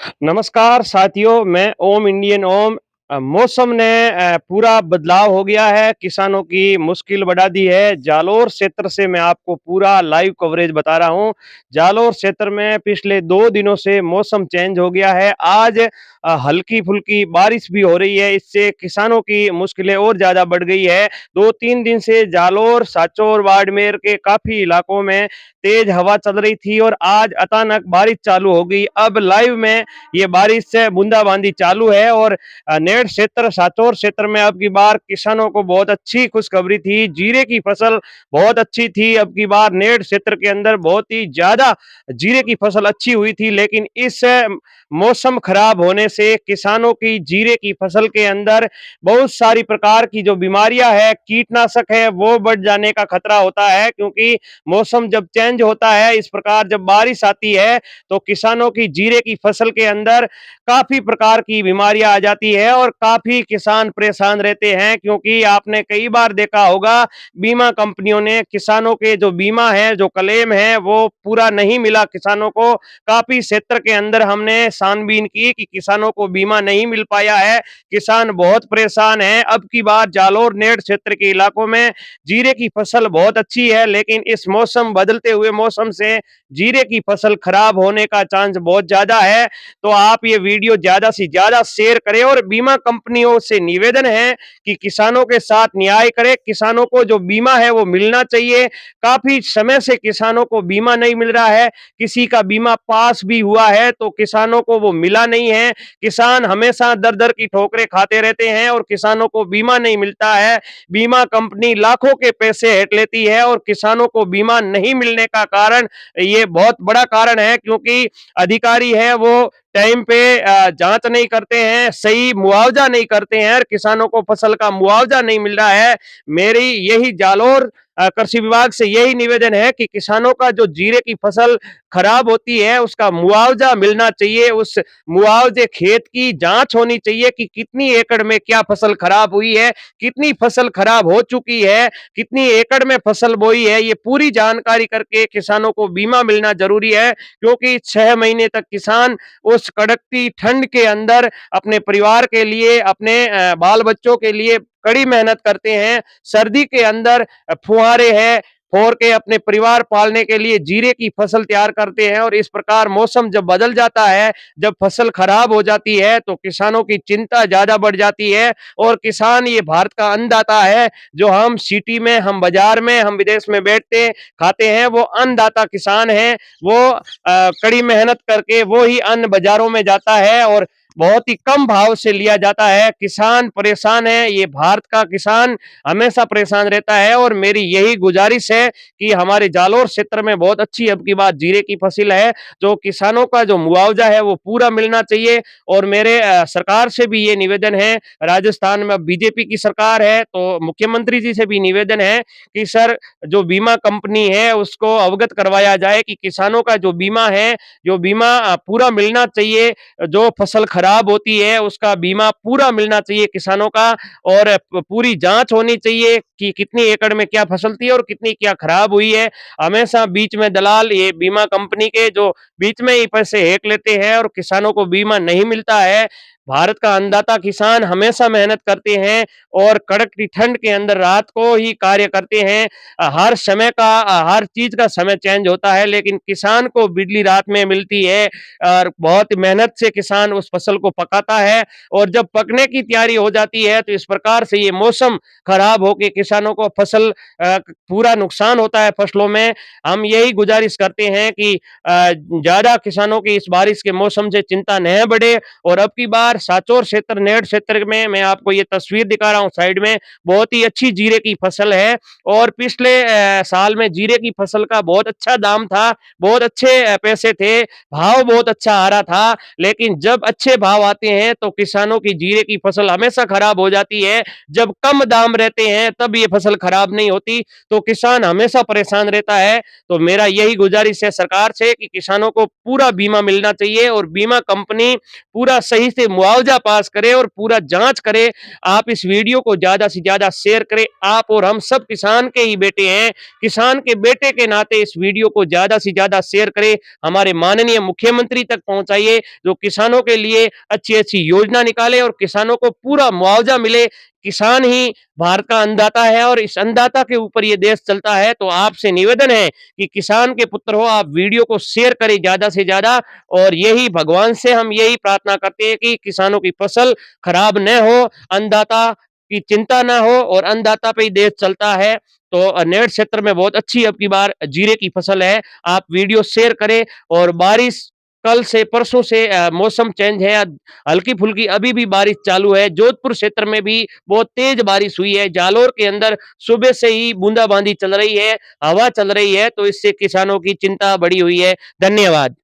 नमस्कार साथियों, मैं ओम इंडियन ओम। मौसम ने पूरा बदलाव हो गया है, किसानों की मुश्किल बढ़ा दी है। जालोर क्षेत्र से मैं आपको पूरा लाइव कवरेज बता रहा हूँ। जालोर क्षेत्र में पिछले 2 दिनों से मौसम चेंज हो गया है। आज हल्की-फुल्की बारिश भी हो रही है, इससे किसानों की मुश्किलें और ज़्यादा बढ़ गई है। 2-3 दिन से जालोर, सांचौर, बाड़मेर के काफ़ी इलाकों में तेज हवा चल रही थी और आज अचानक बारिश चालू हो गई। अब लाइव में ये बारिश से बूंदाबांदी चालू है और नेर क्षेत्र सांचौर क्षेत्र में अब की बार किसानों को बहुत अच्छी खुशखबरी थी। जीरे की फसल बहुत अच्छी थी। अब की बार नेर क्षेत्र के अंदर बहुत ही ज्यादा जीरे की फसल अच्छी हुई थी, लेकिन इस मौसम खराब होने से किसानों की जीरे की फसल के अंदर बहुत सारी प्रकार की जो बीमारियां है, कीटनाशक है, वो बढ़ जाने का खतरा होता है। क्योंकि मौसम जब चेंज होता है, इस प्रकार जब बारिश आती है तो किसानों की जीरे की फसल के अंदर काफी प्रकार की बीमारियां आ जाती है और काफी किसान परेशान रहते हैं। क्योंकि आपने कई बार देखा होगा, बीमा कंपनियों ने किसानों के जो बीमा है, जो क्लेम है, वो पूरा नहीं मिला किसानों को। काफी क्षेत्र के अंदर हमने छानबीन की कि किसानों को बीमा नहीं मिल पाया है, किसान बहुत परेशान है। अब की बार जालोर नेड क्षेत्र के इलाकों में जीरे की फसल बहुत अच्छी है, लेकिन इस मौसम बदलते हुए मौसम से जीरे की फसल खराब होने का चांस बहुत ज्यादा है। तो आप ये वीडियो ज्यादा से ज्यादा शेयर करें और बीमा कंपनियों से निवेदन है कि किसानों के साथ न्याय करें। किसानों को जो बीमा है वो मिलना चाहिए। काफी समय से किसानों को बीमा नहीं मिल रहा है। किसी का बीमा पास भी हुआ है तो किसानों को वो मिला नहीं है। किसान हमेशा दर दर की ठोकरें खाते रहते हैं और किसानों को बीमा नहीं मिलता है। बीमा कंपनी लाखों के पैसे हेठ लेती है और किसानों को बीमा नहीं मिलने का कारण, ये बहुत बड़ा कारण है, क्योंकि अधिकारी है वो टाइम पे जांच नहीं करते हैं, सही मुआवजा नहीं करते हैं और किसानों को फसल का मुआवजा नहीं मिल रहा है। मेरी यही जालोर कृषि विभाग से यही निवेदन है कि किसानों का जो जीरे की फसल खराब होती है उसका मुआवजा मिलना चाहिए। उस मुआवजे खेत की जांच होनी चाहिए कि कितनी एकड़ में क्या फसल खराब हुई है, कितनी फसल खराब हो चुकी है, कितनी एकड़ में फसल बोई है, ये पूरी जानकारी करके किसानों को बीमा मिलना जरूरी है। क्योंकि 6 महीने तक किसान उस कड़कती ठंड के अंदर अपने परिवार के लिए, अपने बाल बच्चों के लिए कड़ी मेहनत करते हैं। सर्दी के अंदर फुहारे हैं, फोर के अपने परिवार पालने के लिए जीरे की फसल तैयार करते हैं और इस प्रकार मौसम जब बदल जाता है, जब फसल खराब हो जाती है तो किसानों की चिंता ज्यादा बढ़ जाती है। और किसान ये भारत का अन्नदाता है। जो हम सिटी में, हम बाजार में, हम विदेश में बैठते खाते हैं, वो अन्नदाता किसान है। वो कड़ी मेहनत करके वो ही अन्न बाजारों में जाता है और बहुत ही कम भाव से लिया जाता है। किसान परेशान है, ये भारत का किसान हमेशा परेशान रहता है। और मेरी यही गुजारिश है कि हमारे जालोर क्षेत्र में बहुत अच्छी अब की बात जीरे की फसल है, जो किसानों का जो मुआवजा है वो पूरा मिलना चाहिए। और मेरे सरकार से भी ये निवेदन है, राजस्थान में अब बीजेपी की सरकार है तो मुख्यमंत्री जी से भी निवेदन है कि सर, जो बीमा कंपनी है उसको अवगत करवाया जाए कि किसानों का जो बीमा है, जो बीमा पूरा मिलना चाहिए। जो फसल खराब होती है उसका बीमा पूरा मिलना चाहिए किसानों का। और पूरी जांच होनी चाहिए कि कितनी एकड़ में क्या फसल थी और कितनी क्या खराब हुई है। हमेशा बीच में दलाल, ये बीमा कंपनी के जो बीच में ही पैसे हेक लेते हैं और किसानों को बीमा नहीं मिलता है। भारत का अन्नदाता किसान हमेशा मेहनत करते हैं और कड़कती ठंड के अंदर रात को ही कार्य करते हैं। हर समय का, हर चीज का समय चेंज होता है, लेकिन किसान को बिजली रात में मिलती है और बहुत मेहनत से किसान उस फसल को पकाता है। और जब पकने की तैयारी हो जाती है तो इस प्रकार से ये मौसम खराब होकर किसानों को फसल पूरा नुकसान होता है फसलों में। हम यही गुजारिश करते हैं कि ज्यादा किसानों की इस बारिश के मौसम से चिंता न बढ़े। और अब की बार सांचौर क्षेत्र, नेड क्षेत्र में मैं आपको ये तस्वीर दिखा रहा हूँ साइड में, बहुत ही अच्छी जीरे की फसल है। और पिछले साल में जीरे की फसल का बहुत अच्छा दाम था, बहुत अच्छे पैसे थे, भाव बहुत अच्छा आ रहा था। लेकिन जब अच्छे भाव आते हैं तो किसानों की जीरे की फसल हमेशा खराब हो जाती है। जब कम दाम रहते हैं तब ये फसल खराब नहीं होती, तो किसान हमेशा परेशान रहता है। तो मेरा यही गुजारिश है सरकार से कि किसानों को पूरा बीमा मिलना चाहिए और बीमा कंपनी पूरा सही से मुआवजा पास करे और पूरा जांच करे। आप इस वीडियो को ज्यादा से ज्यादा शेयर करें। आप और हम सब किसान के ही बेटे हैं। किसान के बेटे के नाते इस वीडियो को ज्यादा से ज्यादा शेयर करें। हमारे माननीय मुख्यमंत्री तक पहुंचाइए, जो किसानों के लिए अच्छी अच्छी योजना निकाले और किसानों को पूरा मुआवजा मिले। किसान ही भारत का अन्नदाता है और इस अन्नदाता के ऊपर ये देश चलता है। तो आपसे निवेदन है कि किसान के पुत्र हो, आप वीडियो को शेयर करें ज्यादा से ज्यादा। और यही भगवान से हम यही प्रार्थना करते हैं कि किसानों की फसल खराब न हो, अन्नदाता की चिंता ना हो, और अन्नदाता पे ही देश चलता है। तो नेट क्षेत्र में बहुत अच्छी अब की बार जीरे की फसल है। आप वीडियो शेयर करें। और बारिश कल से परसों से मौसम चेंज है, हल्की-फुल्की अभी भी बारिश चालू है। जोधपुर क्षेत्र में भी बहुत तेज बारिश हुई है। जालोर के अंदर सुबह से ही बूंदाबांदी चल रही है, हवा चल रही है, तो इससे किसानों की चिंता बढ़ी हुई है। धन्यवाद।